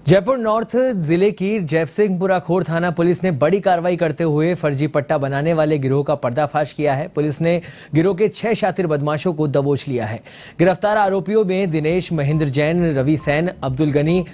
Jaipur north जिले की जयसिंहपुरा खोर थाना पुलिस ने बड़ी कार्रवाई करते हुए फर्जी पट्टा बनाने वाले गिरोह का पर्दाफाश किया है। पुलिस ने गिरोह के 6 शातिर बदमाशों को दबोच लिया है। गिरफ्तार आरोपियों में दिनेश, महेंद्र जैन, रवि सैन, अब्दुल गनी,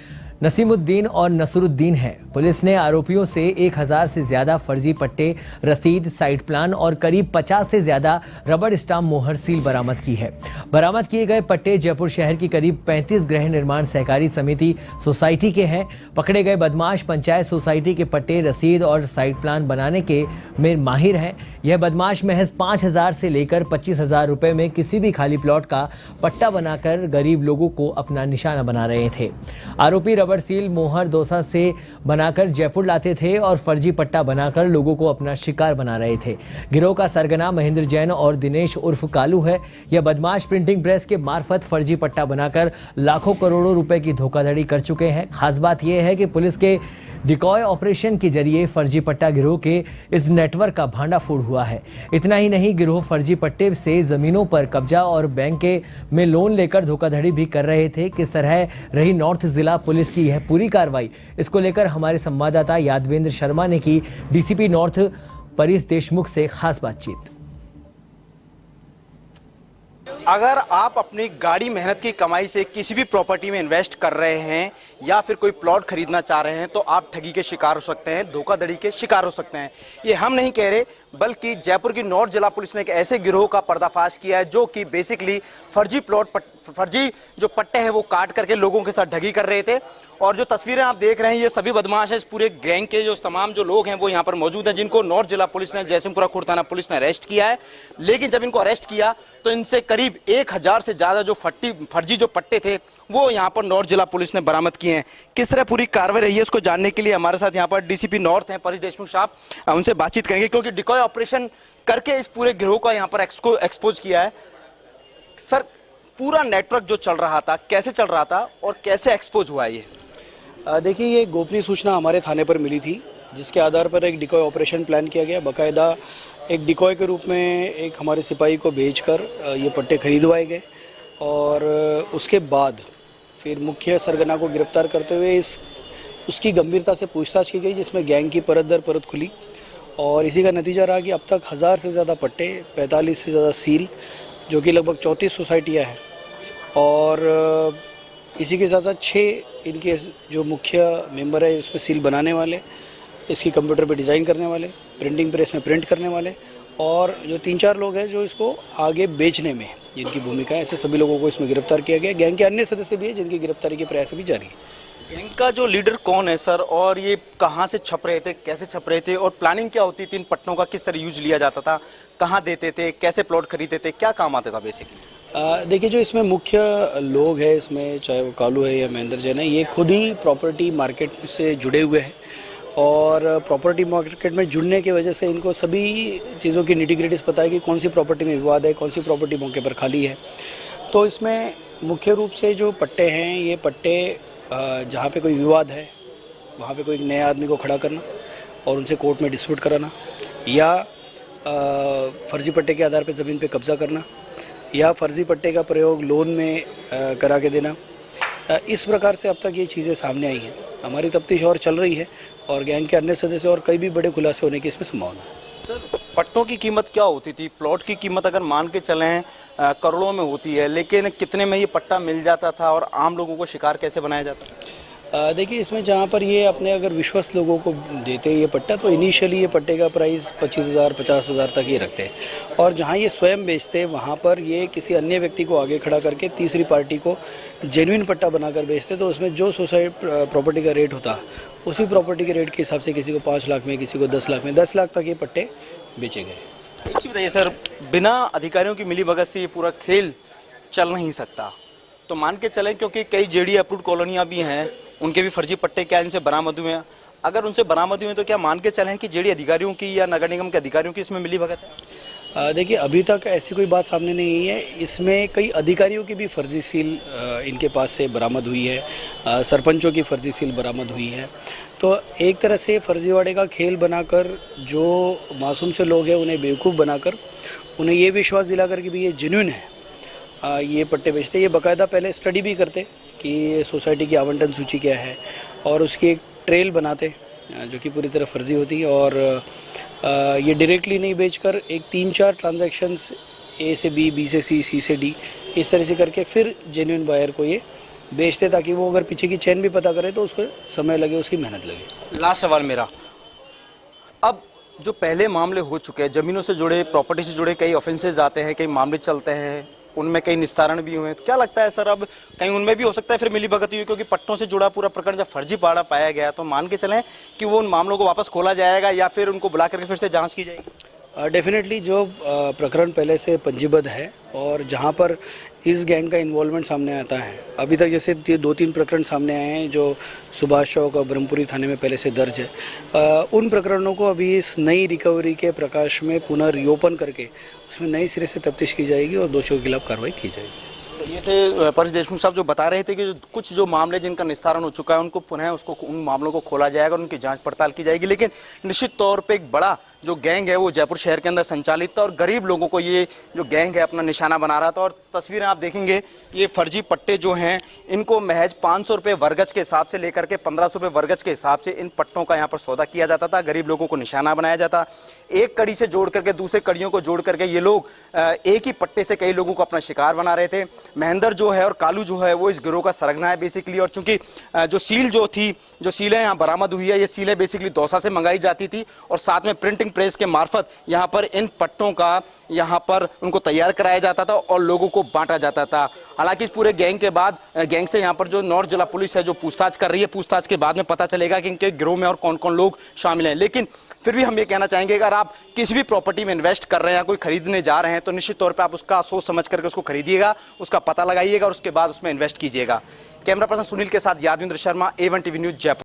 नसीमुद्दीन और नसरुद्दीन है। पुलिस ने आरोपियों से 1000 से ज्यादा फर्जी पट्टे, रसीद, साइट प्लान और करीब 50 से ज्यादा रबड़ स्टाम्प मोहर सील बरामद की है। बरामद किए गए पट्टे जयपुर शहर की करीब 35 गृह निर्माण सहकारी समिति सोसाइटी के हैं। पकड़े गए बदमाश पंचायत सोसाइटी के पट्टे, रसीद और साइट प्लान बनाने के में माहिर हैं। यह बदमाश महज 5000 से लेकर 25,000 रुपए में किसी भी खाली प्लॉट का पट्टा बनाकर गरीब लोगों को अपना निशाना बना रहे थे। आरोपी रबड़ सील मोहर दौसा से बनाकर जयपुर लाते थे और फर्जी पट्टा बनाकर लोगों को अपना शिकार बना रहे थे। गिरोह का सरगना महेंद्र जैन और दिनेश उर्फ कालू है। यह बदमाश प्रिंटिंग प्रेस के मार्फत फर्जी पट्टा बनाकर लाखों करोड़ों रुपए की धोखाधड़ी कर चुके हैं। खास बात यह है कि पुलिस के डिकॉय ऑपरेशन के जरिए फर्जी पट्टा गिरोह के इस नेटवर्क का भांडाफोड़ हुआ है। इतना ही नहीं, गिरोह फर्जी पट्टे से जमीनों पर कब्जा और बैंक में लोन लेकर धोखाधड़ी भी कर रहे थे। किस तरह रही नॉर्थ जिला पुलिस की यह पूरी कार्रवाई, इसको लेकर हमारे संवाददाता यादवेंद्र शर्मा ने की डीसीपी नॉर्थ परेश देशमुख से खास बातचीत। अगर आप अपनी गाड़ी मेहनत की कमाई से किसी भी प्रॉपर्टी में इन्वेस्ट कर रहे हैं या फिर कोई प्लॉट खरीदना चाह रहे हैं तो आप ठगी के शिकार हो सकते हैं, धोखाधड़ी के शिकार हो सकते हैं। ये हम नहीं कह रहे, बल्कि जयपुर की नॉर्थ जिला पुलिस ने एक ऐसे गिरोह का पर्दाफाश किया है जो कि बेसिकली फर्जी जो पट्टे हैं वो काट करके लोगों के साथ ठगी कर रहे थे। और जो तस्वीरें आप देख रहे हैं ये सभी बदमाश हैं। इस पूरे गैंग के जो तमाम जो लोग हैं वो यहाँ पर मौजूद हैं, जिनको नॉर्थ जिला पुलिस ने, जयसिंहपुरा खोर थाना पुलिस ने अरेस्ट किया है। लेकिन जब इनको अरेस्ट किया तो इनसे करीब 1000 से ज्यादा जो फर्जी जो पट्टे थे वो यहाँ पर नॉर्थ जिला पुलिस ने बरामद किए हैं। किस तरह पूरी कार्रवाई रही है इसको जानने के लिए हमारे साथ यहाँ पर डीसीपी नॉर्थ हैं परेश देशमुख साहब, उनसे बातचीत करेंगे, क्योंकि डिकॉय ऑपरेशन करके इस पूरे गिरोह का यहाँ पर एक्सपोज किया है। सर, पूरा नेटवर्क जो चल रहा था कैसे चल रहा था और कैसे एक्सपोज हुआ ये? देखिए, ये गोपनीय सूचना हमारे थाने पर मिली थी, जिसके आधार पर एक डिकॉय ऑपरेशन प्लान किया गया। बाकायदा एक डिकॉय के रूप में एक हमारे सिपाही को भेजकर ये पट्टे खरीदवाए गए और उसके बाद फिर मुख्य सरगना को गिरफ्तार करते हुए उसकी गंभीरता से पूछताछ की गई, जिसमें गैंग की परत दर परत खुली और इसी का नतीजा रहा कि अब तक 1000 से ज़्यादा पट्टे, 45 से ज़्यादा सील, जो कि लगभग 34 सोसाइटियाँ हैं, और इसी के साथ साथ 6 इनके जो मुख्य मेंबर है उसमें सील बनाने वाले, इसकी कंप्यूटर पे डिज़ाइन करने वाले, प्रिंटिंग प्रेस में प्रिंट करने वाले, और जो 3-4 लोग हैं जो इसको आगे बेचने में जिनकी भूमिका है, ऐसे सभी लोगों को इसमें गिरफ्तार किया गया। गैंग के अन्य सदस्य भी हैं जिनकी गिरफ्तारी के प्रयास भी जारी है। गैंग का जो लीडर कौन है सर, और ये कहाँ से छप रहे थे, कैसे छप रहे थे, और प्लानिंग क्या होती थी? इन पट्टों का किस तरह यूज लिया जाता था, कहाँ देते थे, कैसे प्लॉट खरीदते थे, क्या काम आता था बेसिकली? देखिए, जो इसमें मुख्य लोग हैं इसमें, चाहे वो कालू है या महेंद्र जैन है, ये खुद ही प्रॉपर्टी मार्केट से जुड़े हुए हैं और प्रॉपर्टी मार्केट में जुड़ने की वजह से इनको सभी चीज़ों की निटी-ग्रिटीज़ पता है कि कौन सी प्रॉपर्टी में विवाद है, कौन सी प्रॉपर्टी मौके पर खाली है। तो इसमें मुख्य रूप से जो पट्टे हैं, ये पट्टे जहाँ पे कोई विवाद है वहाँ पे कोई नए आदमी को खड़ा करना और उनसे कोर्ट में डिस्प्यूट कराना, या फर्जी पट्टे के आधार पर ज़मीन पे कब्जा करना, या फर्जी पट्टे का प्रयोग लोन में करा के देना, इस प्रकार से अब तक ये चीज़ें सामने आई हैं। हमारी तफ्तीश और चल रही है और गैंग के अन्य सदस्य और कई भी बड़े खुलासे होने की इसमें संभावना है। सर, पट्टों की कीमत क्या होती थी? प्लॉट की कीमत अगर मान के चलें करोड़ों में होती है, लेकिन कितने में ये पट्टा मिल जाता था और आम लोगों को शिकार कैसे बनाया जाता था? देखिए, इसमें जहाँ पर ये अपने अगर विश्वस्त लोगों को देते हैं ये पट्टा, तो इनिशियली ये पट्टे का प्राइस 25,000 50,000 तक ही रखते हैं, और जहाँ ये स्वयं बेचते हैं वहाँ पर ये किसी अन्य व्यक्ति को आगे खड़ा करके तीसरी पार्टी को जेन्युइन पट्टा बनाकर बेचते। तो उसमें जो सोसाइटी प्रॉपर्टी का रेट होता उसी प्रॉपर्टी के रेट के हिसाब से किसी को 5 लाख में, किसी को 10 लाख में, 10 लाख तक ये पट्टे बेचे गए। एक चीज़ बताइए सर, बिना अधिकारियों की मिलीभगत से ये पूरा खेल चल नहीं सकता, तो मान के चलें, क्योंकि कई जेडी अप्रूव्ड कॉलोनियाँ भी हैं, उनके भी फर्जी पट्टे क्या इनसे बरामद हुए हैं? अगर उनसे बरामद हुए तो क्या मान के चलें कि जेडी अधिकारियों की या नगर निगम के अधिकारियों की इसमें मिलीभगत है? देखिए, अभी तक ऐसी कोई बात सामने नहीं आई है। इसमें कई अधिकारियों की भी फर्जी सील इनके पास से बरामद हुई है, सरपंचों की फर्जी सील बरामद हुई है। तो एक तरह से फर्जीवाड़े का खेल बनाकर जो मासूम से लोग हैं उन्हें बेवकूफ़ बनाकर उन्हें ये विश्वास दिलाकर कि भाई ये जेन्युइन है, ये पट्टे बेचते। ये बाकायदा पहले स्टडी भी करते कि ये सोसाइटी की आवंटन सूची क्या है और उसकी एक ट्रेल बनाते जो कि पूरी तरह फर्जी होती है और ये डायरेक्टली नहीं बेचकर एक 3-4 ट्रांजैक्शंस ए से बी, बी से सी से डी इस तरह से करके फिर जेन्युइन बायर को ये बेचते ताकि वो अगर पीछे की चेन भी पता करे तो उसको समय लगे, उसकी मेहनत लगे। लास्ट सवाल मेरा, अब जो पहले मामले हो चुके हैं, ज़मीनों से जुड़े, प्रॉपर्टी से जुड़े कई ऑफेंसेस आते हैं, कई मामले चलते हैं, उनमें कई निस्तारण भी हुए हैं, तो क्या लगता है सर अब कहीं उनमें भी हो सकता है फिर मिली भगत हुई, क्योंकि पट्टों से जुड़ा पूरा प्रकरण जब फर्जी पाड़ा पाया गया तो मान के चलें कि वो उन मामलों को वापस खोला जाएगा या फिर उनको बुला करके फिर से जांच की जाएगी? डेफिनेटली जो प्रकरण पहले से पंजीबद्ध है और जहाँ पर इस गैंग का इन्वॉल्वमेंट सामने आता है, अभी तक जैसे 2-3 प्रकरण सामने आए हैं जो सुभाष चौक और ब्रह्मपुरी थाने में पहले से दर्ज है, उन प्रकरणों को अभी इस नई रिकवरी के प्रकाश में पुनः रिओपन करके उसमें नई सिरे से तफ्तीश की जाएगी और दोषियों के खिलाफ कार्रवाई की जाएगी। तो ये थे परेश देशमुख साहब जो बता रहे थे कि कुछ जो मामले जिनका निस्तारण हो चुका है उनको पुनः उन मामलों को खोला जाएगा और उनकी जांच पड़ताल की जाएगी, लेकिन निश्चित तौर पे एक बड़ा जो गैंग है वो जयपुर शहर के अंदर संचालित था और गरीब लोगों को ये जो गैंग है अपना निशाना बना रहा था। और तस्वीरें आप देखेंगे, ये फर्जी पट्टे जो हैं इनको महज 500 रुपये वर्गज के हिसाब से लेकर के 1500 रुपये वर्गज के हिसाब से इन पट्टों का यहाँ पर सौदा किया जाता था, गरीब लोगों को निशाना बनाया जाता। एक कड़ी से जोड़ करके दूसरे कड़ियों को जोड़ करके ये लोग एक ही पट्टे से कई लोगों को अपना शिकार बना रहे थे। महेंद्र जो है और कालू जो है वो इस गिरोह का सरगना है बेसिकली, और चूंकि जो सील जो थी, जो सीलें यहाँ बरामद हुई है, ये सीलें बेसिकली दौसा से मंगाई जाती थी और साथ में प्रिंटिंग प्रेस के मार्फत यहाँ पर इन पट्टों का यहाँ पर उनको तैयार कराया जाता था और लोगों को बांटा जाता था। हालांकि इस पूरे गैंग से यहाँ पर जो नॉर्थ जिला पुलिस है जो पूछताछ कर रही है, पूछताछ के बाद में पता चलेगा कि इनके गिरोह में और कौन कौन लोग शामिल हैं। लेकिन फिर भी हम ये कहना चाहेंगे, अगर आप किसी भी प्रॉपर्टी में इन्वेस्ट कर रहे हैं या कोई खरीदने जा रहे हैं तो निश्चित तौर पर आप उसका सोच समझ करके उसको खरीदिएगा, उसका पता लगाइएगा और उसके बाद उसमें इन्वेस्ट कीजिएगा। कैमरा पर्सन सुनील के साथ Yadvindra Sharma, A1 TV news, Jaipur.